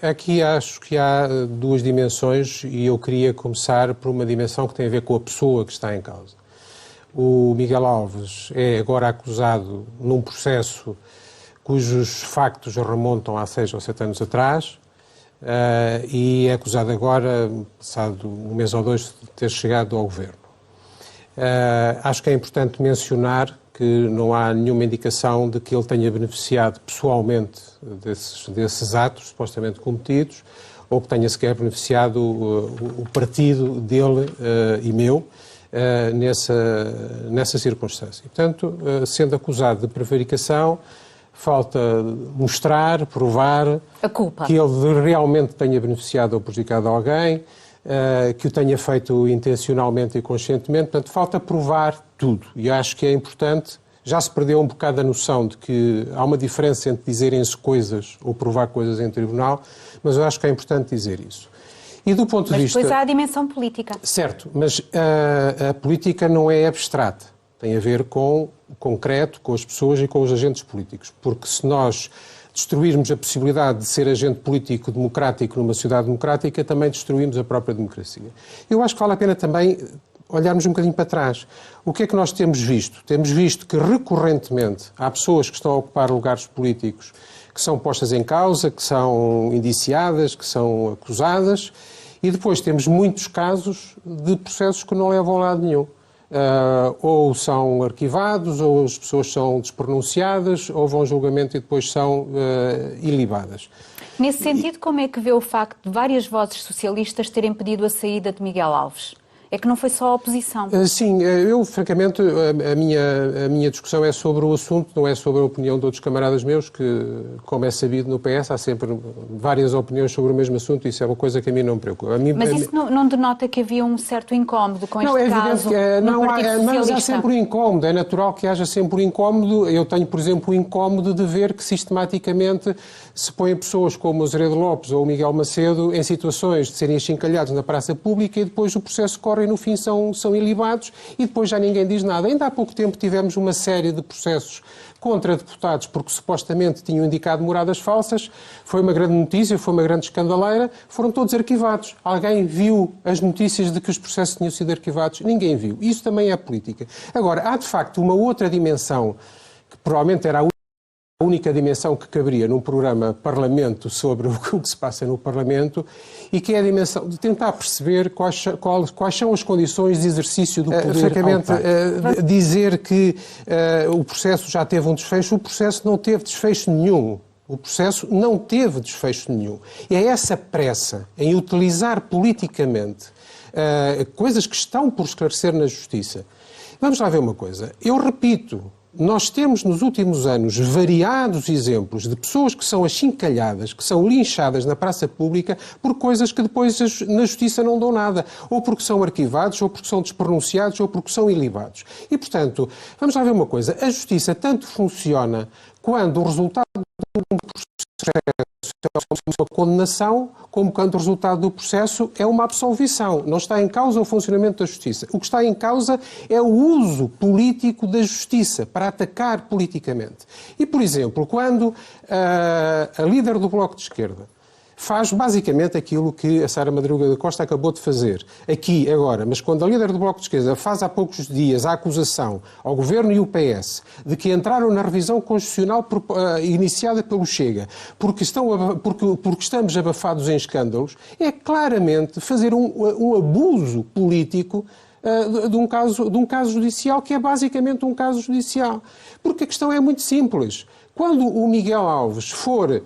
Aqui acho que há duas dimensões e eu queria começar por uma dimensão que tem a ver com a pessoa que está em causa. O Miguel Alves é agora acusado num processo cujos factos remontam há 6 ou 7 anos atrás e é acusado agora, passado um mês ou dois, de ter chegado ao governo. Acho que é importante mencionar que não há nenhuma indicação de que ele tenha beneficiado pessoalmente desses atos supostamente cometidos ou que tenha sequer beneficiado o partido dele e meu nessa circunstância. Portanto, sendo acusado de prevaricação, falta mostrar, provar a culpa, que ele realmente tenha beneficiado ou prejudicado alguém, que o tenha feito intencionalmente e conscientemente. Portanto, falta provar tudo. E acho que é importante, já se perdeu um bocado a noção de que há uma diferença entre dizerem-se coisas ou provar coisas em tribunal, mas eu acho que é importante dizer isso. E do ponto de vista... Mas depois há a dimensão política. Certo, mas a política não é abstrata. Tem a ver com o concreto, com as pessoas e com os agentes políticos. Porque se nós destruirmos a possibilidade de ser agente político democrático numa sociedade democrática, também destruímos a própria democracia. Eu acho que vale a pena também olharmos um bocadinho para trás. O que é que nós temos visto? Temos visto que recorrentemente há pessoas que estão a ocupar lugares políticos que são postas em causa, que são indiciadas, que são acusadas, e depois temos muitos casos de processos que não levam a lado nenhum. Ou são arquivados, ou as pessoas são despronunciadas, ou vão a julgamento e depois são ilibadas. Nesse sentido, como é que vê o facto de várias vozes socialistas terem pedido a saída de Miguel Alves? É que não foi só a oposição. Sim, eu, francamente, a minha discussão é sobre o assunto, não é sobre a opinião de outros camaradas meus, que, como é sabido no PS, há sempre várias opiniões sobre o mesmo assunto, e isso é uma coisa que a mim não me preocupa. Mas isso não denota que havia um certo incómodo com este caso no Partido Socialista? Mas há sempre um incómodo, é natural que haja sempre um incómodo. Eu tenho, por exemplo, o incómodo de ver que sistematicamente se põem pessoas como o Azeredo Lopes ou o Miguel Macedo em situações de serem achincalhados na praça pública e depois o processo corre e no fim são ilibados e depois já ninguém diz nada. Ainda há pouco tempo tivemos uma série de processos contra deputados porque supostamente tinham indicado moradas falsas. Foi uma grande notícia, foi uma grande escandaleira. Foram todos arquivados. Alguém viu as notícias de que os processos tinham sido arquivados? Ninguém viu. Isso também é política. Agora, há de facto uma outra dimensão que provavelmente era a única dimensão que caberia num programa Parlamento sobre o que se passa no Parlamento e que é a dimensão de tentar perceber quais são as condições de exercício do poder. Francamente, dizer que o processo já teve um desfecho, o processo não teve desfecho nenhum. O processo não teve desfecho nenhum. E é essa pressa em utilizar politicamente coisas que estão por esclarecer na Justiça. Vamos lá ver uma coisa. Eu repito, nós temos nos últimos anos variados exemplos de pessoas que são achincalhadas, que são linchadas na praça pública por coisas que depois na Justiça não dão nada. Ou porque são arquivados, ou porque são despronunciados, ou porque são ilibados. E, portanto, vamos lá ver uma coisa. A Justiça tanto funciona quando o resultado de um processo é uma condenação, como quando o resultado do processo é uma absolvição. Não está em causa o funcionamento da Justiça. O que está em causa é o uso político da Justiça para atacar politicamente. E, por exemplo, quando a líder do Bloco de Esquerda faz basicamente aquilo que a Sara Madruga da Costa acabou de fazer aqui agora, mas quando a líder do Bloco de Esquerda faz há poucos dias a acusação ao Governo e ao PS de que entraram na revisão constitucional iniciada pelo Chega porque estamos abafados em escândalos, é claramente fazer um abuso político de um caso judicial que é basicamente um caso judicial. Porque a questão é muito simples. Quando o Miguel Alves for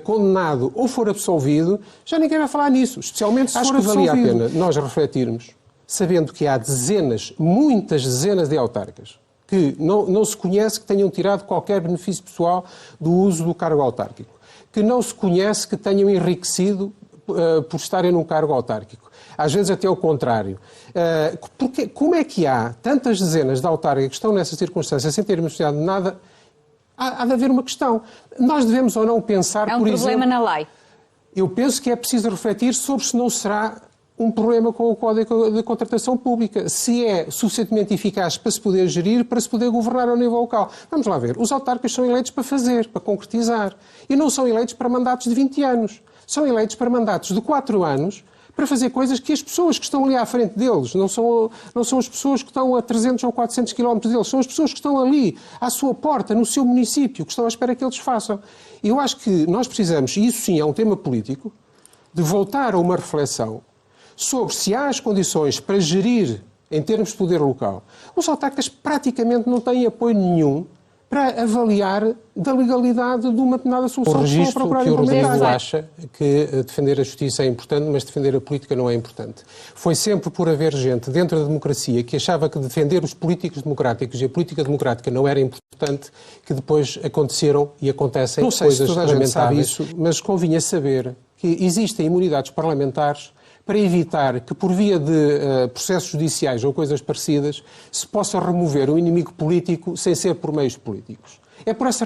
condenado ou for absolvido, já ninguém vai falar nisso, especialmente se for absolvido. Acho que valia a pena nós refletirmos, sabendo que há dezenas, muitas dezenas de autarcas que não se conhece que tenham tirado qualquer benefício pessoal do uso do cargo autárquico, que não se conhece que tenham enriquecido por estarem num cargo autárquico. Às vezes até o contrário. Porque, como é que há tantas dezenas de autarcas que estão nessa circunstância sem terem beneficiado de nada? Há de haver uma questão. Nós devemos ou não pensar, por exemplo... É um problema na lei. Eu penso que é preciso refletir sobre se não será um problema com o Código de Contratação Pública. Se é suficientemente eficaz para se poder gerir, para se poder governar ao nível local. Vamos lá ver. Os autarcas são eleitos para fazer, para concretizar. E não são eleitos para mandatos de 20 anos. São eleitos para mandatos de 4 anos, para fazer coisas que as pessoas que estão ali à frente deles, não são as pessoas que estão a 300 ou 400 quilómetros deles, são as pessoas que estão ali, à sua porta, no seu município, que estão à espera que eles façam. E eu acho que nós precisamos, e isso sim é um tema político, de voltar a uma reflexão sobre se há as condições para gerir, em termos de poder local. Os autarcas praticamente não têm apoio nenhum para avaliar da legalidade de uma determinada solução O que estão a procurar que o implementar. registro Acha que defender a justiça é importante, mas defender a política não é importante. Foi sempre por haver gente dentro da democracia que achava que defender os políticos democráticos e a política democrática não era importante, que depois aconteceram e acontecem coisas lamentáveis. Isso, mas convinha saber que existem imunidades parlamentares para evitar que, por via de processos judiciais ou coisas parecidas, se possa remover o inimigo político sem ser por meios políticos. É por essa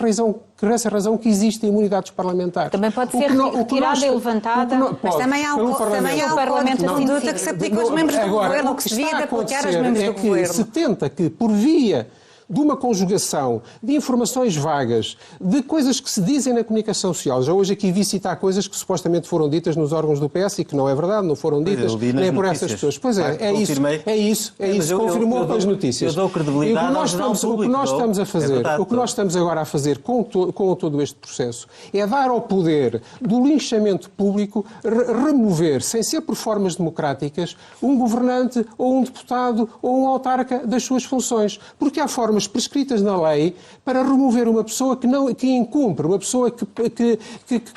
razão que existem imunidades parlamentares. Também pode ser retirada e levantada. Mas também há um Código de Conduta que se aplica aos membros do governo, que se devia aplicar aos membros do governo. Se tenta que, por via de uma conjugação de informações vagas, de coisas que se dizem na comunicação social. Já hoje aqui vi citar coisas que supostamente foram ditas nos órgãos do PS e que não é verdade, não foram ditas nem por essas pessoas. Pois é, é isso, confirmou pelas notícias. Eu dou credibilidade ao geral público. O que nós estamos a fazer, o que nós estamos agora a fazer com todo este processo é dar ao poder do linchamento público remover, sem ser por formas democráticas, um governante ou um deputado ou um autarca das suas funções. Porque há formas prescritas na lei para remover uma pessoa que incumpre, uma pessoa que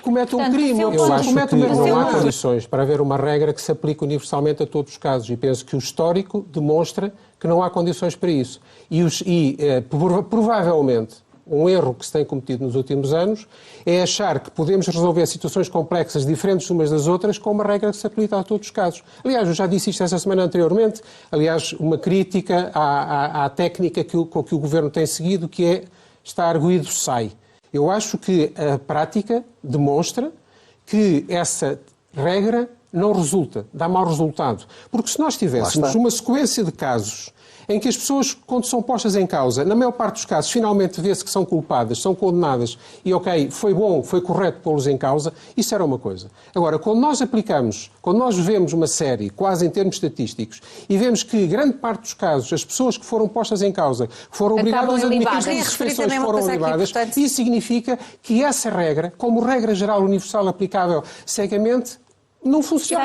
comete um crime. Eu acho que não há condições para haver uma regra que se aplique universalmente a todos os casos e penso que o histórico demonstra que não há condições para isso. Provavelmente, um erro que se tem cometido nos últimos anos é achar que podemos resolver situações complexas diferentes umas das outras com uma regra que se aplica a todos os casos. Aliás, eu já disse isto essa semana anteriormente, aliás, uma crítica à técnica com que o Governo tem seguido, que é está arguído, sai. Eu acho que a prática demonstra que essa regra não resulta, dá mau resultado. Porque se nós tivéssemos uma sequência de casos em que as pessoas, quando são postas em causa, na maior parte dos casos, finalmente vê-se que são culpadas, são condenadas e, ok, foi bom, foi correto pô-los em causa, isso era uma coisa. Agora, quando nós vemos uma série, quase em termos estatísticos, e vemos que grande parte dos casos, as pessoas que foram postas em causa, que foram obrigadas a admitir que as suspeições foram libadas, isso significa que essa regra, como regra geral universal aplicável cegamente, não funciona.